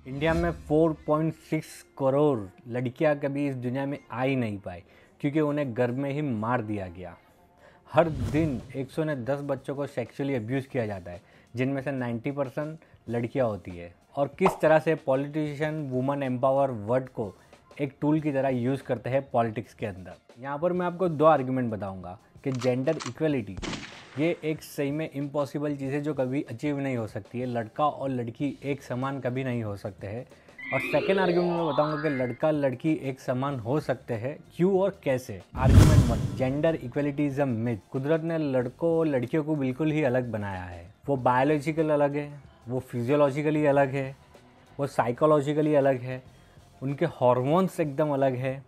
India में 4.6 करोड़ लड़कियां कभी इस दुनिया में आ ही नहीं पाई क्योंकि उन्हें गर्भ में ही मार दिया गया। हर दिन 110 बच्चों को सेक्सुअली अब्यूज़ किया जाता है, जिनमें से 90% लड़कियां होती है। और किस तरह से पॉलिटिशियन वुमेन एम्पावर वर्ड को एक टूल की तरह यूज़ करते हैं पॉलिटिक्स के अंदर। यहाँ पर मैं आपको दो आर्गुमेंट बताऊँगा कि जेंडर इक्वलिटी ये एक सही में इम्पॉसिबल चीज़ है जो कभी अचीव नहीं हो सकती है। लड़का और लड़की एक समान कभी नहीं हो सकते हैं। और सेकेंड आर्ग्यूमेंट मैं बताऊंगा कि लड़का लड़की एक समान हो सकते हैं, क्यों और कैसे। Argument 1, gender equality is a myth. कुदरत ने लड़कों और लड़कियों को बिल्कुल ही अलग बनाया है। वो बायोलॉजिकल अलग है, वो फिजियोलॉजिकली अलग है, वो साइकोलॉजिकली अलग है, उनके हॉर्मोन्स एकदम अलग है,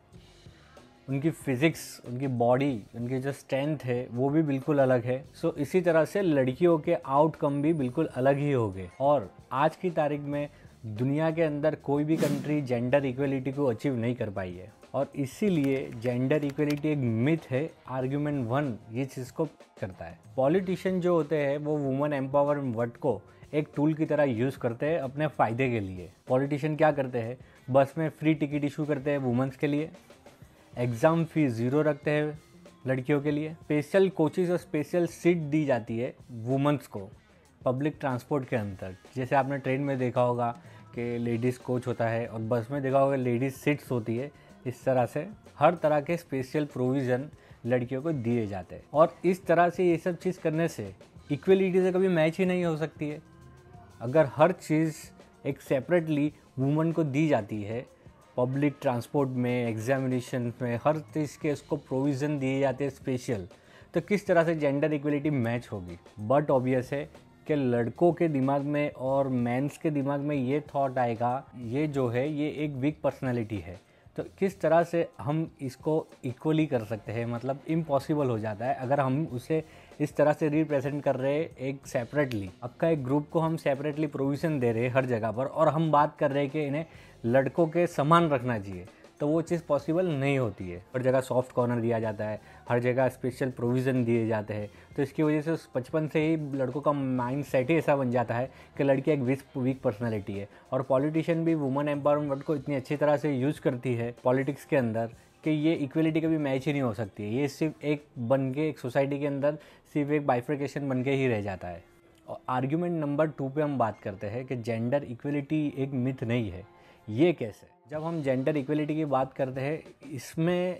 उनकी फिज़िक्स, उनकी बॉडी, उनकी जो स्ट्रेंथ है वो भी बिल्कुल अलग है। सो इसी तरह से लड़कियों के आउटकम भी बिल्कुल अलग ही होंगे। और आज की तारीख में दुनिया के अंदर कोई भी कंट्री जेंडर इक्वलिटी को अचीव नहीं कर पाई है। और इसीलिए जेंडर इक्वलिटी एक मिथ है। आर्ग्यूमेंट 1 ये चीज़ को करता है। पॉलिटिशियन जो होते हैं वो वुमेन एम्पावरमेंट वर्ड को एक टूल की तरह यूज़ करते हैं अपने फ़ायदे के लिए। पॉलिटिशियन क्या करते हैं, बस में फ्री टिकट इशू करते हैं वुमेंस के लिए, एग्ज़ाम फ़ीस 0 रखते हैं लड़कियों के लिए, स्पेशल कोचेज़ और स्पेशल सीट दी जाती है वुमेंस को पब्लिक ट्रांसपोर्ट के अंदर। जैसे आपने ट्रेन में देखा होगा कि लेडीज़ कोच होता है और बस में देखा होगा लेडीज़ सीट्स होती है। इस तरह से हर तरह के स्पेशल प्रोविज़न लड़कियों को दिए जाते हैं। और इस तरह से ये सब चीज़ करने से इक्वलिटी से कभी मैच ही नहीं हो सकती है। अगर हर चीज़ एक सेपरेटली वुमन को दी जाती है, पब्लिक ट्रांसपोर्ट में, एग्जामिनेशन में, हर चीज़ के उसको प्रोविज़न दिए जाते हैं स्पेशल, तो किस तरह से जेंडर इक्वलिटी मैच होगी। बट ऑब्वियस है कि लड़कों के दिमाग में और मेंस के दिमाग में ये थॉट आएगा, ये जो है ये एक वीक पर्सनालिटी है, तो किस तरह से हम इसको इक्वली कर सकते हैं। मतलब इम्पॉसिबल हो जाता है अगर हम उसे इस तरह से रिप्रेजेंट कर रहे हैं एक सेपरेटली। आपका एक ग्रुप को हम सेपरेटली प्रोविज़न दे रहे हैं हर जगह पर, और हम बात कर रहे हैं कि इन्हें लड़कों के समान रखना चाहिए, तो वो चीज़ पॉसिबल नहीं होती है। हर जगह सॉफ्ट कॉर्नर दिया जाता है, हर जगह स्पेशल प्रोविज़न दिए जाते हैं। तो इसकी वजह से बचपन से ही लड़कों का माइंड सेट ही ऐसा बन जाता है कि लड़की एक वीक पर्सनैलिटी है। और पॉलिटिशियन भी वुमेन एम्पावरमेंट वर्ड को इतनी अच्छी तरह से यूज़ करती है पॉलिटिक्स के अंदर कि ये इक्वलिटी कभी मैच ही नहीं हो सकती है। ये सिर्फ एक बन के एक सोसाइटी के अंदर सिर्फ एक बाइफर्केशन बन के ही रह जाता है। और आर्ग्यूमेंट नंबर 2 पे हम बात करते हैं कि जेंडर इक्वलिटी एक मिथ नहीं है। ये कैसे? जब हम जेंडर इक्वलिटी की बात करते हैं, इसमें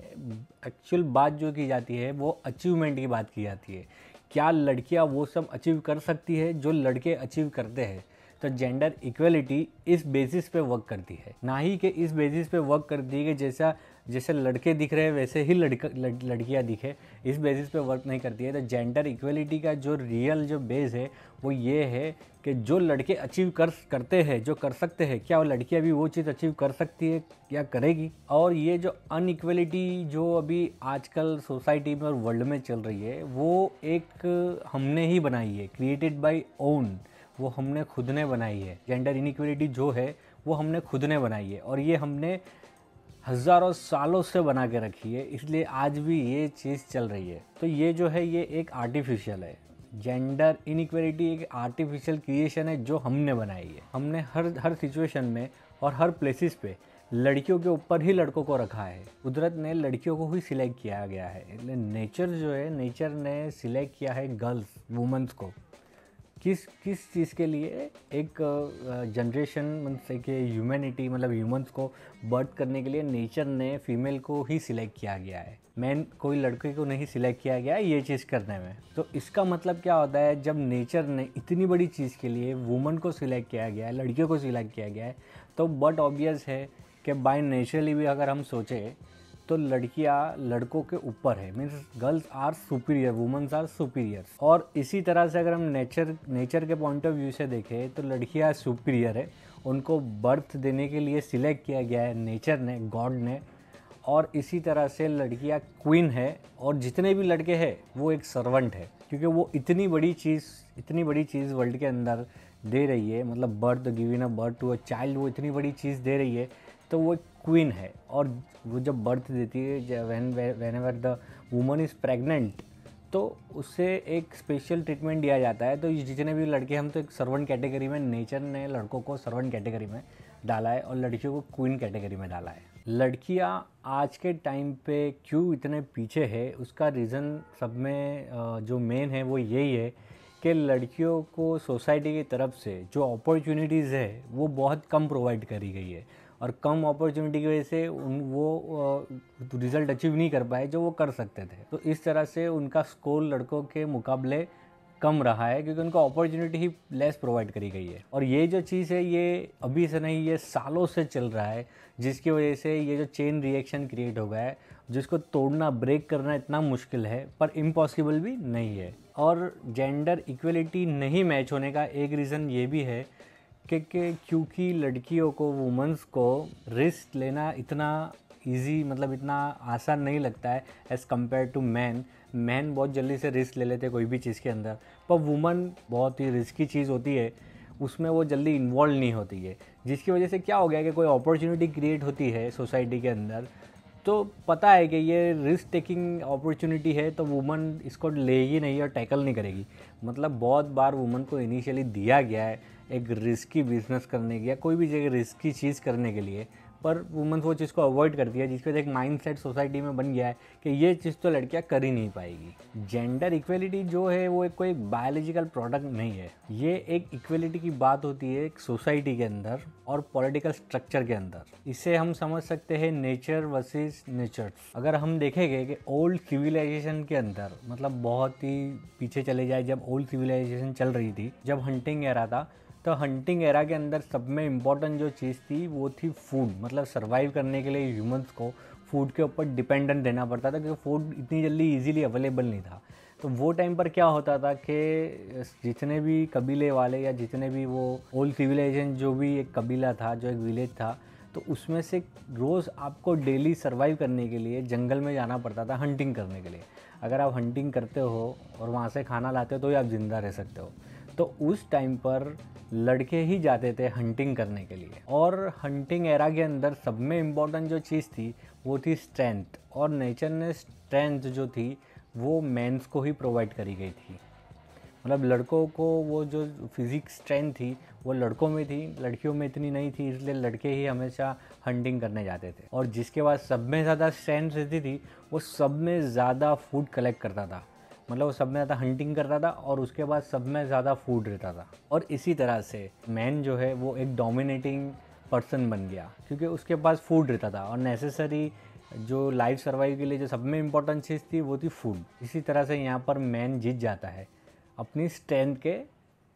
एक्चुअल बात जो की जाती है वो अचीवमेंट की बात की जाती है। क्या लड़कियां वो सब अचीव कर सकती है जो लड़के अचीव करते हैं? तो जेंडर इक्वलिटी इस बेसिस पे वर्क करती है, ना ही कि इस बेसिस पे वर्क करती है कि जैसे लड़के दिख रहे हैं वैसे ही लड़कियां दिखे। इस बेसिस पे वर्क नहीं करती है। तो जेंडर इक्वलिटी का जो रियल जो बेस है वो ये है कि जो लड़के अचीव करते हैं, जो कर सकते हैं, क्या वो लड़कियां भी वो चीज़ अचीव कर सकती है या करेगी? और ये जो अनइक्वलिटी जो अभी आजकल सोसाइटी में और वर्ल्ड में चल रही है, वो एक हमने ही बनाई है, क्रिएटेड बाय ओन, वो हमने खुद ने बनाई है। जेंडर इनइक्वलिटी जो है वो हमने खुद ने बनाई है, और ये हमने हज़ारों सालों से बना के रखी है, इसलिए आज भी ये चीज़ चल रही है। तो ये जो है ये एक आर्टिफिशियल है। जेंडर इनइक्वलिटी एक आर्टिफिशियल क्रिएशन है जो हमने बनाई है। हमने हर सिचुएशन में और हर प्लेसेस पे लड़कियों के ऊपर ही लड़कों को रखा है। कुदरत ने लड़कियों को ही सिलेक्ट किया गया है। इसलिए नेचर जो है, नेचर ने सिलेक्ट किया है गर्ल्स, वुमेंस को। किस चीज़ के लिए? एक जनरेशन मतलब कि ह्यूमैनिटी, मतलब ह्यूमंस को बर्थ करने के लिए नेचर ने फीमेल को ही सिलेक्ट किया गया है। मैन कोई लड़के को नहीं सिलेक्ट किया गया है ये चीज़ करने में। तो इसका मतलब क्या होता है, जब नेचर ने इतनी बड़ी चीज़ के लिए वुमन को सिलेक्ट किया गया है, लड़कियों को सिलेक्ट किया गया है, तो बट ऑब्वियस है कि बाय नेचुरली भी अगर हम सोचें तो लड़कियां लड़कों के ऊपर है। Means girls are superior, womens are superior. और इसी तरह से अगर हम नेचर के पॉइंट ऑफ व्यू से देखें तो लड़कियां सुपीरियर है। उनको बर्थ देने के लिए सिलेक्ट किया गया है नेचर ने, गॉड ने। और इसी तरह से लड़कियां क्वीन है, और जितने भी लड़के हैं वो एक सर्वेंट है, क्योंकि वो इतनी बड़ी चीज़ वर्ल्ड के अंदर दे रही है। मतलब birth, giving a birth to a child, वो इतनी बड़ी चीज़ दे रही है, तो वो क्वीन है। और वो जब बर्थ देती है, when ever the woman is pregnant, तो उससे एक स्पेशल ट्रीटमेंट दिया जाता है। तो जितने भी लड़के, हम तो एक सर्वेंट कैटेगरी में, नेचर ने लड़कों को सर्वेंट कैटेगरी में डाला है और लड़कियों को क्वीन कैटेगरी में डाला है। लड़कियां आज के टाइम पे क्यों इतने पीछे है, उसका रीज़न सब में जो मेन है वो यही है कि लड़कियों को सोसाइटी की तरफ से जो अपॉर्चुनिटीज़ है वो बहुत कम प्रोवाइड करी गई है, और कम अपॉर्चुनिटी की वजह से वो रिज़ल्ट अचीव नहीं कर पाए जो वो कर सकते थे। तो इस तरह से उनका स्कोर लड़कों के मुकाबले कम रहा है, क्योंकि उनको अपॉर्चुनिटी ही लेस प्रोवाइड करी गई है। और ये जो चीज़ है ये अभी से नहीं, ये सालों से चल रहा है, जिसकी वजह से ये जो चेन रिएक्शन क्रिएट हो गया है, जिसको तोड़ना, ब्रेक करना इतना मुश्किल है, पर इम्पॉसिबल भी नहीं है। और जेंडर इक्वलिटी नहीं मैच होने का एक रीज़न ये भी है कि क्योंकि लड़कियों को, वुमेंस को रिस्क लेना इतना ईजी, मतलब इतना आसान नहीं लगता है as compare to man. Man बहुत जल्दी से रिस्क ले लेते हैं कोई भी चीज़ के अंदर, पर वुमन बहुत ही रिस्की चीज़ होती है, उसमें वो जल्दी इन्वॉल्व नहीं होती है, जिसकी वजह से क्या हो गया कि कोई अपॉर्चुनिटी क्रिएट होती है सोसाइटी के अंदर, तो पता है कि ये रिस्क टेकिंग अपॉर्चुनिटी है, तो वुमन इसको लेगी नहीं और टैकल नहीं करेगी। मतलब बहुत बार वुमन को इनिशियली दिया गया है एक रिस्की बिजनेस करने की या कोई भी जगह रिस्की चीज़ करने के लिए, पर वुमेंस वो चीज़ को अवॉइड करती है, जिसके वजह एक माइंडसेट सोसाइटी में बन गया है कि ये चीज़ तो लड़कियां कर ही नहीं पाएगी। जेंडर इक्वलिटी जो है वो एक कोई बायोलॉजिकल प्रोडक्ट नहीं है, ये एक इक्वलिटी की बात होती है एक सोसाइटी के अंदर और पॉलिटिकल स्ट्रक्चर के अंदर। इसे हम समझ सकते हैं नेचर वर्सेस नेचर। अगर हम देखेंगे कि ओल्ड सिविलाइजेशन के अंदर, मतलब बहुत ही पीछे चले जाए, जब ओल्ड सिविलाइजेशन चल रही थी, जब हंटिंग एरा था, तो हंटिंग एरा के अंदर सब में इम्पॉर्टेंट जो चीज़ थी वो थी फूड। मतलब सर्वाइव करने के लिए ह्यूमंस को फूड के ऊपर डिपेंडेंट रहना पड़ता था, क्योंकि फूड इतनी जल्दी इजीली अवेलेबल नहीं था। तो वो टाइम पर क्या होता था कि जितने भी कबीले वाले या जितने भी वो ओल्ड सिविलाइजेशन, जो भी एक कबीला था, जो एक विलेज था, तो उसमें से रोज़ आपको डेली सर्वाइव करने के लिए जंगल में जाना पड़ता था हंटिंग करने के लिए। अगर आप हंटिंग करते हो और वहाँ से खाना लाते हो तो ही आप ज़िंदा रह सकते हो। तो उस टाइम पर लड़के ही जाते थे हंटिंग करने के लिए, और हंटिंग एरा के अंदर सब में इम्पॉर्टेंट जो चीज़ थी वो थी स्ट्रेंथ, और नेचर ने स्ट्रेंथ जो थी वो मेंस को ही प्रोवाइड करी गई थी। मतलब लड़कों को वो जो फिजिक स्ट्रेंथ थी वो लड़कों में थी, लड़कियों में इतनी नहीं थी, इसलिए लड़के ही हमेशा हंटिंग करने जाते थे। और जिसके बाद सब में ज़्यादा स्ट्रेंथ रहती थी वो सब में ज़्यादा फूड कलेक्ट करता था, मतलब वो सब में ज़्यादा हंटिंग करता था और उसके बाद सब में ज़्यादा फूड रहता था। और इसी तरह से मैन जो है वो एक डोमिनेटिंग पर्सन बन गया, क्योंकि उसके पास फूड रहता था, और नेसेसरी जो लाइफ सर्वाइव के लिए जो सब में इम्पोर्टेंट चीज़ थी वो थी फूड। इसी तरह से यहाँ पर मैन जीत जाता है अपनी स्ट्रेंथ के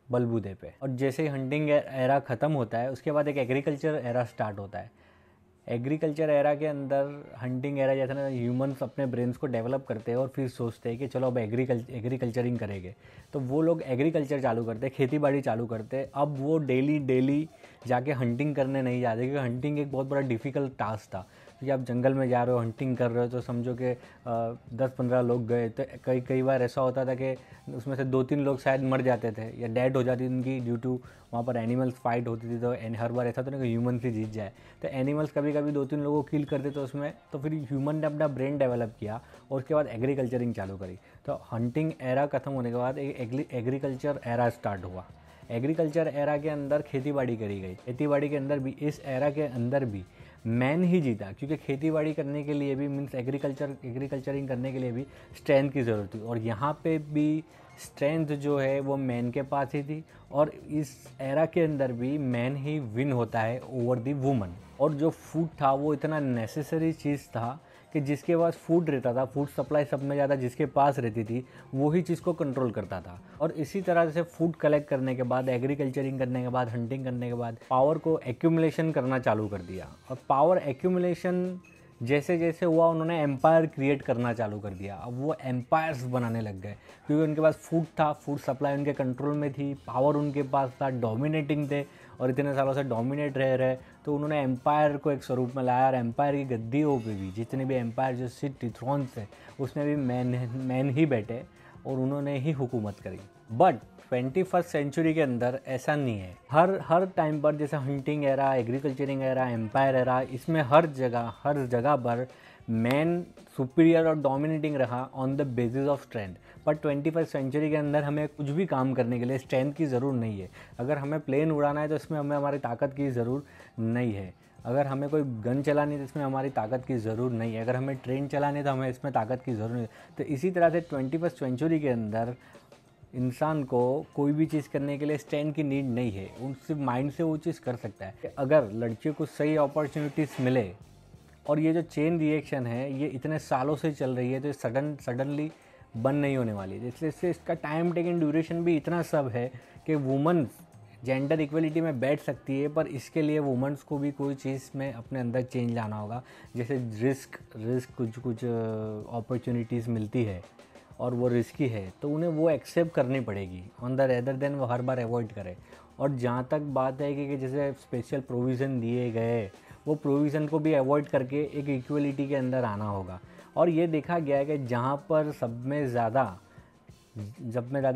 बलबूते पे। और जैसे ही हंटिंग एरा ख़त्म होता है उसके बाद एक एग्रीकल्चर एरा स्टार्ट होता है। एग्रीकल्चर एरा के अंदर हंटिंग एरा जैसे ना ह्यूमंस अपने ब्रेन्स को डेवलप करते हैं और फिर सोचते हैं कि चलो अब एग्रीकल्चरिंग करेंगे, तो वो लोग एग्रीकल्चर चालू करते हैं, खेती बाड़ी चालू करते हैं। अब वो डेली जाके हंटिंग करने नहीं जाते, क्योंकि हंटिंग एक बहुत बड़ा डिफ़िकल्ट टास्क था। क्योंकि आप जंगल में जा रहे हो, हंटिंग कर रहे हो, तो समझो कि 10-15 लोग गए तो कई बार ऐसा होता था कि उसमें से 2-3 लोग शायद मर जाते थे या डेड हो जाती थी उनकी, ड्यू टू वहाँ पर एनिमल्स फाइट होती थी। तो हर बार ऐसा तो नहीं कि ह्यूमन ही जीत जाए, तो एनिमल्स कभी कभी 2-3 लोगों को किल कर देते उसमें। तो फिर ह्यूमन ने अपना ब्रेन डेवलप किया और उसके बाद एग्रीकल्चरिंग चालू करी। तो हंटिंग एरा ख़त्म होने के बाद एक एग्रीकल्चर एरा स्टार्ट हुआ। एग्रीकल्चर एरा के अंदर खेती बाड़ी करी गई। खेती बाड़ी के अंदर भी, इस एरा के अंदर भी मैन ही जीता, क्योंकि खेती बाड़ी करने के लिए भी, मीन्स एग्रीकल्चरिंग करने के लिए भी स्ट्रेंथ की ज़रूरत थी। और यहाँ पे भी स्ट्रेंथ जो है वो मैन के पास ही थी, और इस एरा के अंदर भी मैन ही विन होता है ओवर दी वुमन। और जो फूड था वो इतना नेसेसरी चीज़ था कि जिसके पास फूड रहता था, फूड सप्लाई सब में ज़्यादा जिसके पास रहती थी वो ही चीज़ को कंट्रोल करता था। और इसी तरह से फूड कलेक्ट करने के बाद, एग्रीकल्चरिंग करने के बाद, हंटिंग करने के बाद पावर को एक्यूमुलेशन करना चालू कर दिया। और पावर एक्यूमुलेशन जैसे जैसे हुआ, उन्होंने एम्पायर क्रिएट करना चालू कर दिया। अब वो एम्पायर्स बनाने लग गए, क्योंकि उनके पास फूड था, फूड सप्लाई उनके कंट्रोल में थी, पावर उनके पास था, डोमिनेटिंग थे, और इतने सालों से डोमिनेट रह रहे। तो उन्होंने एम्पायर को एक स्वरूप में लाया, और एम्पायर की गद्दियों पे भी जितने भी एम्पायर जो सीट थी, थ्रोन्स थे, उसमें भी मैन ही बैठे और उन्होंने ही हुकूमत करी। बट 21st सेंचुरी के अंदर ऐसा नहीं है। हर टाइम पर, जैसे hunting era, agriculturing era, empire era, इसमें हर जगह पर मैन सुपीरियर और डोमिनेटिंग रहा on the basis of strength. पर 21st सेंचुरी के अंदर हमें कुछ भी काम करने के लिए स्ट्रेंथ की ज़रूरत नहीं है। अगर हमें प्लेन उड़ाना है तो इसमें हमें हमारी ताकत की ज़रूरत नहीं है। अगर हमें कोई गन चलानी है तो इसमें हमारी ताकत की ज़रूरत नहीं है। अगर हमें ट्रेन चलानी है तो हमें इसमें ताकत की ज़रूरत नहीं है। तो इसी तरह से 21st सेंचुरी के अंदर इंसान को कोई भी चीज़ करने के लिए स्ट्रेंथ की नीड नहीं है। उससे माइंड से वो चीज़ कर सकता है। अगर लड़कियों को सही अपॉर्चुनिटीज़ मिले, और ये जो चेन रिएक्शन है ये इतने सालों से चल रही है, तो सडनली बंद नहीं होने वाली। इससे इसका टाइम टेकिंग ड्यूरेशन भी इतना सब है कि वुमेन्स जेंडर इक्वलिटी में बैठ सकती है, पर इसके लिए वुमेन्स को भी कोई चीज़ में अपने अंदर चेंज लाना होगा। जैसे रिस्क कुछ अपॉर्चुनिटीज़ मिलती है और वो रिस्की है, तो उन्हें वो एक्सेप्ट करनी पड़ेगी ऑन द रेदर देन वो हर बार अवॉइड करे। और जहाँ तक बात है कि जैसे स्पेशल प्रोविज़न दिए गए, वो प्रोविज़न को भी अवॉइड करके एक इक्वलिटी के अंदर आना होगा। और ये देखा गया है कि जहाँ पर सब में ज़्यादा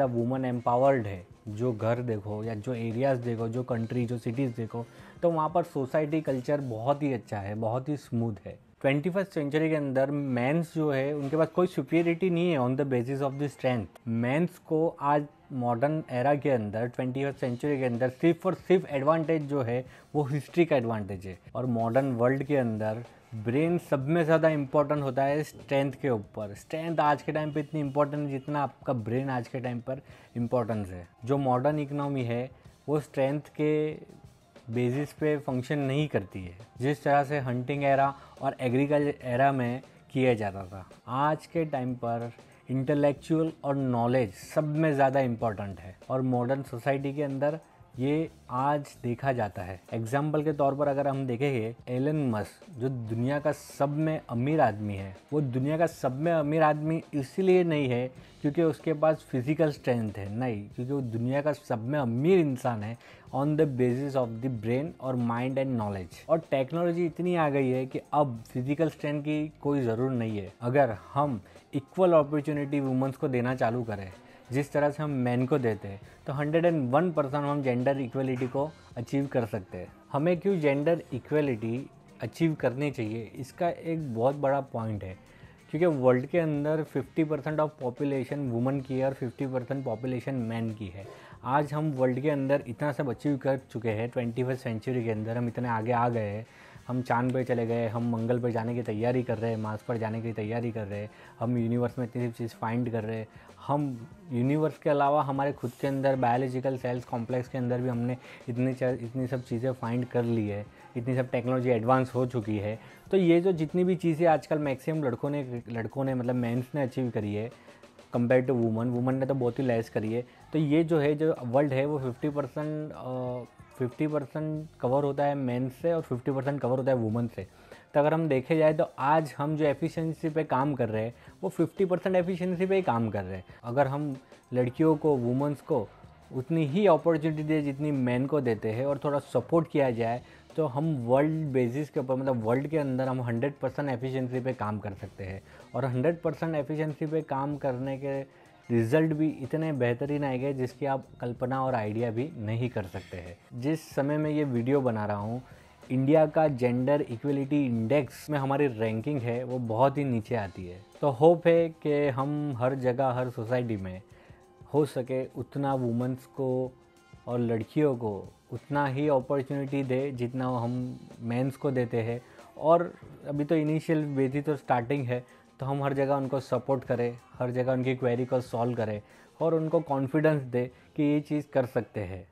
वुमन एम्पावर्ड है, जो घर देखो या जो एरियाज़ देखो, जो कंट्री, जो सिटीज़ देखो, तो वहाँ पर सोसाइटी कल्चर बहुत ही अच्छा है, बहुत ही स्मूथ है। 21st सेंचुरी के अंदर मेंस जो है उनके पास कोई सुपीरियरिटी नहीं है on the basis of the strength. Mens को आज मॉडर्न एरा के अंदर 21st सेंचुरी के अंदर सिर्फ और सिर्फ एडवांटेज जो है वो हिस्ट्री का एडवांटेज है। और मॉडर्न वर्ल्ड के अंदर ब्रेन सब में ज़्यादा इम्पोर्टेंट होता है स्ट्रेंथ के ऊपर। स्ट्रेंथ आज के टाइम पे इतनी इम्पोर्टेंट है जितना आपका ब्रेन आज के टाइम पर इम्पोर्टेंस है। जो मॉडर्न इकोनॉमी है वो स्ट्रेंथ के बेसिस पे फंक्शन नहीं करती है, जिस तरह से हंटिंग एरा और एग्रीकल्चर एरा में किया जाता था। आज के टाइम पर इंटेलेक्चुअल और नॉलेज सब में ज़्यादा इम्पॉर्टेंट है, और मॉडर्न सोसाइटी के अंदर ये आज देखा जाता है। एग्जाम्पल के तौर पर अगर हम देखेंगे, एलन मस्क जो दुनिया का सब में अमीर आदमी है, वो दुनिया का सब में अमीर आदमी इसलिए नहीं है क्योंकि उसके पास फिजिकल स्ट्रेंथ है, नहीं, क्योंकि वो दुनिया का सब में अमीर इंसान है on the basis of the brain और माइंड एंड नॉलेज। और टेक्नोलॉजी इतनी आ गई है कि अब फिजिकल स्ट्रेंथ की कोई ज़रूरत नहीं है। अगर हम इक्वल अपॉर्चुनिटी वुमेंस को देना चालू करें जिस तरह से हम मैन को देते हैं, तो 101% हम जेंडर इक्वलिटी को अचीव कर सकते हैं। हमें क्यों जेंडर इक्वलिटी अचीव करनी चाहिए, इसका एक बहुत बड़ा पॉइंट है, क्योंकि वर्ल्ड के अंदर 50% ऑफ पॉपुलेशन वुमन की है और 50% पॉपुलेशन मैन की है। आज हम वर्ल्ड के अंदर इतना सब अचीव कर चुके हैं। 21st सेंचुरी के अंदर हम इतने आगे आ गए हैं। हम चांद पे चले गए, हम मंगल पर जाने की तैयारी कर रहे हैं, मार्स पर जाने की तैयारी कर रहे हैं, हम यूनिवर्स में इतनी चीज़ फाइंड कर रहे हैं। हम यूनिवर्स के अलावा हमारे खुद के अंदर बायोलॉजिकल सेल्स कॉम्प्लेक्स के अंदर भी हमने इतनी सब चीज़ें फाइंड कर ली है, इतनी सब टेक्नोलॉजी एडवांस हो चुकी है। तो ये जो जितनी भी चीज़ें आजकल मैक्सिमम लड़कों ने मतलब मेंस ने अचीव करी है कंपेयर टू वुमन ने तो बहुत ही लेस करी है। तो ये जो है, जो वर्ल्ड है वो 50% कवर होता है मेन से और 50% कवर होता है वुमन से। तो अगर हम देखे जाए तो आज हम जो एफिशिएंसी पे काम कर रहे हैं वो 50% एफिशिएंसी पे ही काम कर रहे हैं। अगर हम लड़कियों को, वुमेंस को उतनी ही अपॉर्चुनिटी दे जितनी मैन को देते हैं और थोड़ा सपोर्ट किया जाए, तो हम वर्ल्ड बेसिस के ऊपर, मतलब वर्ल्ड के अंदर हम 100% एफिशिएंसी पे काम कर सकते हैं। और 100% एफिशिएंसी पे काम करने के रिज़ल्ट भी इतने बेहतरीन आएंगे जिसकी आप कल्पना और आइडिया भी नहीं कर सकते हैं। जिस समय मैं ये वीडियो बना रहा हूँ, इंडिया का जेंडर इक्वलिटी इंडेक्स में हमारी रैंकिंग है वो बहुत ही नीचे आती है। तो होप है कि हम हर जगह, हर सोसाइटी में हो सके उतना वुमेंस को और लड़कियों को उतना ही अपॉर्चुनिटी दे जितना हम मेंस को देते हैं। और अभी तो इनिशियल बेसिस तो स्टार्टिंग है, तो हम हर जगह उनको सपोर्ट करें, हर जगह उनकी क्वेरी को सॉल्व करें और उनको कॉन्फिडेंस दे कि ये चीज़ कर सकते हैं।